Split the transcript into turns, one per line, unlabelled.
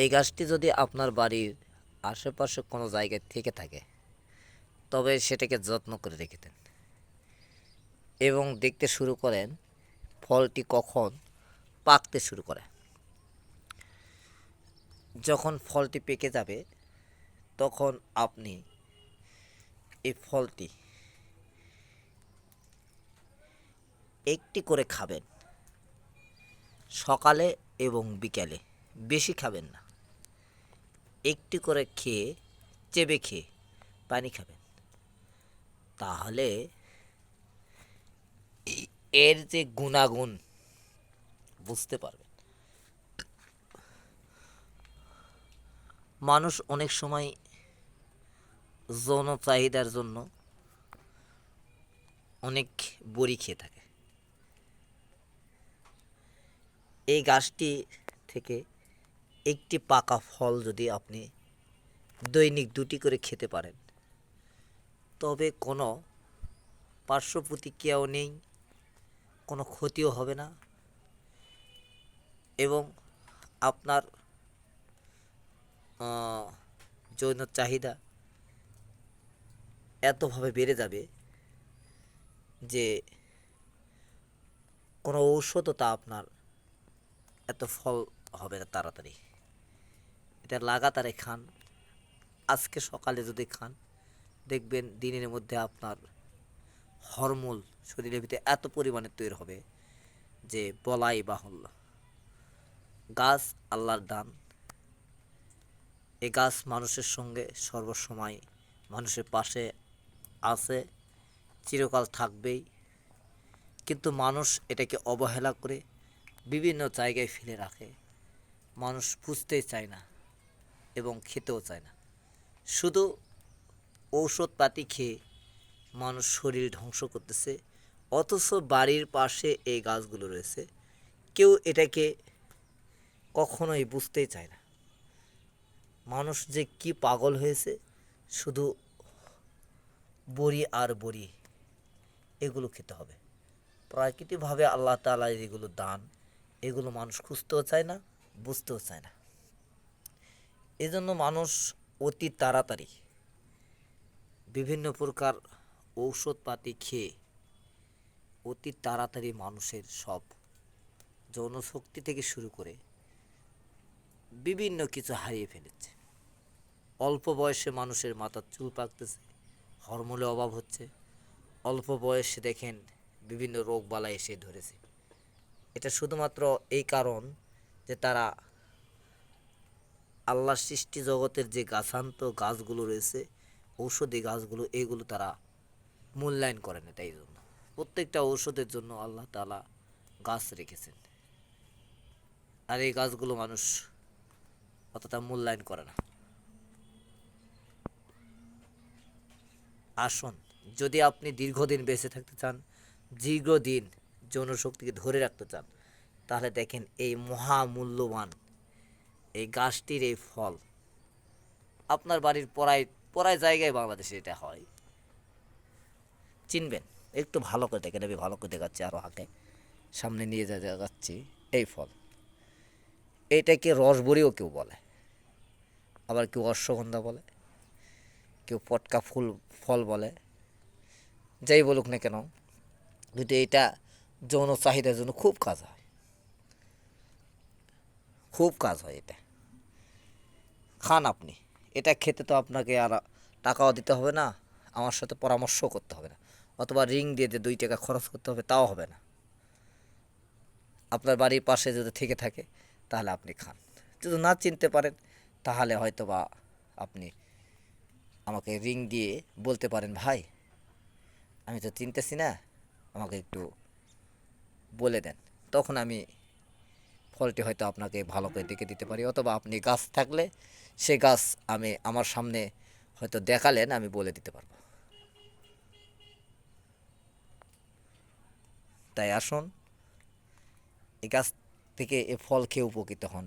এই গাছটি যদি আপনার বাড়ির আশেপাশে কোনো জায়গায় থেকে থাকে তবে সেটাকে যত্ন করে রেখে দেন এবং দেখতে শুরু করেন ফলটি কখন পাকতে শুরু করে। যখন ফলটি পেকে যাবে তখন আপনি এই ফলটি একটি করে খাবেন, সকালে এবং বিকালে। বেশি খাবেন না, একটি করে খেয়ে চেবে খেয়ে পানি খাবেন। তাহলে এর যে গুণাগুণ বুঝতে পারবেন। মানুষ অনেক সময় যৌন চাহিদার জন্য অনেক বড়ি খেয়ে থাকে। এই গাছটি থেকে একটি পাকা ফল যদি আপনি দৈনিক দুটি করে খেতে পারেন তবে কোনো পার্শ্ব প্রতিক্রিয়াও নেই, কোনো ক্ষতিও হবে না এবং আপনার যৌন চাহিদা এতভাবে বেড়ে যাবে যে কোনো ঔষধও তা আপনার এত ফল হবে না তাড়াতাড়ি। এটা লাগাতারে খান, আজকে সকালে যদি খান দেখবেন দিনের মধ্যে আপনার হরমোন শরীরের ভিতরে এত পরিমাণে তৈরি হবে যে বলাই বাহুল্য। গাছ আল্লাহর দান। এই গাছ মানুষের সঙ্গে সর্বসময় মানুষের পাশে আছে, চিরকাল থাকবেই, কিন্তু মানুষ এটাকে অবহেলা করে বিভিন্ন জায়গায় ফেলে রাখে। মানুষ বুঝতেই চায় না এবং খেতেও চায় না, শুধু ঔষধপাতি খেয়ে মানুষ শরীর ধ্বংস করতেছে। অথচ বাড়ির পাশে এই গাছগুলো রয়েছে, কেউ এটাকে কখনোই বুঝতেই চায় না। মানুষ যে কি পাগল হয়েছে, শুধু বড়ি আর বড়ি এগুলো খেতে হবে। প্রাকৃতিকভাবে আল্লাহ তাআলা যেগুলো দান এগুলো মানুষ খুঁজতেও চায় না, বুঝতেও চায় না। এজন্য মানুষ অতি তাড়াতাড়ি বিভিন্ন প্রকার ঔষধপাতি খেয়ে অতি তাড়াতাড়ি মানুষের সব যৌনশক্তি থেকে শুরু করে বিভিন্ন কিছু হারিয়ে ফেলেছে। অল্প বয়সে মানুষের মাথার চুল পাকতেছে, হরমোনের অভাব হচ্ছে। অল্প বয়সে দেখেন বিভিন্ন রোগবালাই এসে ধরেছে। এটা শুধুমাত্র এই কারণ যে তারা আল্লাহর সৃষ্টি জগতের যে গাছান্ত গাছগুলো রয়েছে, ঔষধি গাছগুলো, এগুলো তারা মূল্যায়ন করে না। তাই জন্য প্রত্যেকটা ঔষধের জন্য আল্লাহ তাআলা গাছ রেখেছেন, আর এই গাছগুলো মানুষ অতটা মূল্যায়ন করে না। আসুন, যদি আপনি দীর্ঘদিন বেঁচে থাকতে চান, দীর্ঘদিন যৌনশক্তিকে ধরে রাখতে চান, তাহলে দেখেন এই মহামূল্যবান এই গাছটির এই ফল আপনার বাড়ির পড়ায় পড়ায় জায়গায় বাংলাদেশে এটা হয়, চিনবেন। একটু ভালো করে দেখেন, আমি ভালো করে দেখাচ্ছি, আরও আগে সামনে নিয়ে যাচ্ছি। এই ফল, এইটাকে রসবড়িও কেউ বলে, আবার কেউ অশ্বগন্ধা বলে, কেউ পটকা ফুল ফল বলে, যাই বলুক না কেন, কিন্তু এটা যৌন চাহিদার জন্য খুব কাজ হয়, খুব কাজ হয়। এটা খান আপনি। এটা খেতে তো আপনাকে আর টাকাও দিতে হবে না, আমার সাথে পরামর্শও করতে হবে না, অথবা রিং দিয়ে যে 2 টাকা খরচ করতে হবে তাও হবে না। আপনার বাড়ির পাশে যদি থেকে থাকে তাহলে আপনি খান। যদি না চিনতে পারেন তাহলে হয়তো বা আপনি আমাকে রিং দিয়ে বলতে পারেন, ভাই আমি তো চিনতেছি না, আমাকে একটু বলে দেন। তখন আমি ফলটি হয়তো আপনাকে ভালো করে দেখে দিতে পারি, অথবা আপনি গাছ থাকলে সে গাছ আমি আমার সামনে হয়তো দেখালেন, আমি বলে দিতে পারবো। তাই আসুন, এই গাছ থেকে এ ফল খেয়ে উপকৃত হন।